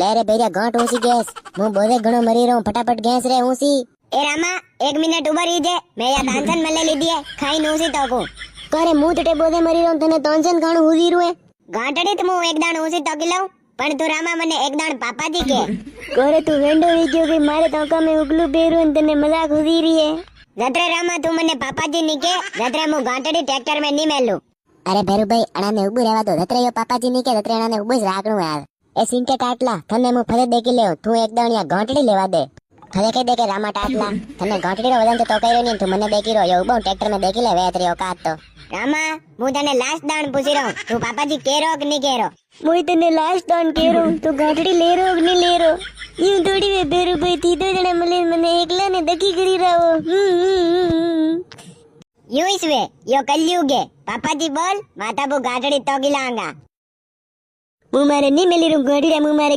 લે રે ભૈયા ગાંઠ ઊંસી ગેસ હું બોલે ઘણો મરી રહું ફટાફટ ગેસ રે ઊંસી ए रामा 1 मिनिट उभा रहीजे मैं या तांसन मले लीधी है खाई नूसी तको करे मुंह तटे बोले मरी रहूं तने तोंजन खाणું હુદી રૂએ गांटड़ी तो मु एक दाण उसी तकी लऊं पण तू रामा मने एक दाण पापाजी के करे तू वेंडो वी गयो के मारे तोका में उगलू बेरू ने तने मजाक હુદી रही है जत्रे रामा तू मने पापाजी नी के जत्रे मु गांटड़ी ट्रैक्टर में नी मेलू अरे भैरू भाई अणाने उबू रहवा दो जत्रे यो पापाजी नी के जत्रे अणाने उबू ज राखणું यार ए सिंके टाटला तने मु फरे देकी लेव तू एक दाणिया गांटड़ी लेवा दे थले कह दे के रामा टाटला तने गांटड़ी रो वजन तो कई रो नहीं तू मने देकी रो यो उबो ट्रैक्टर में देकी ले वेत रे औकात तो रामा मु तने लास्ट दाण पूछी रहो तू पापाजी केरो कि नी केरो मुई तने लास्ट दाण केरो तू गांटड़ी ले रो कि नी ले रो यूं थोड़ी वे भैरू भाई थी दो जने मले मने एकला ने दकी करी रहो यूं इसवे यो कलयुग है पापाजी बोल माता बु गांटड़ी तोगी लांगा मु मारे नी मिली रू गांटड़ी मु मारे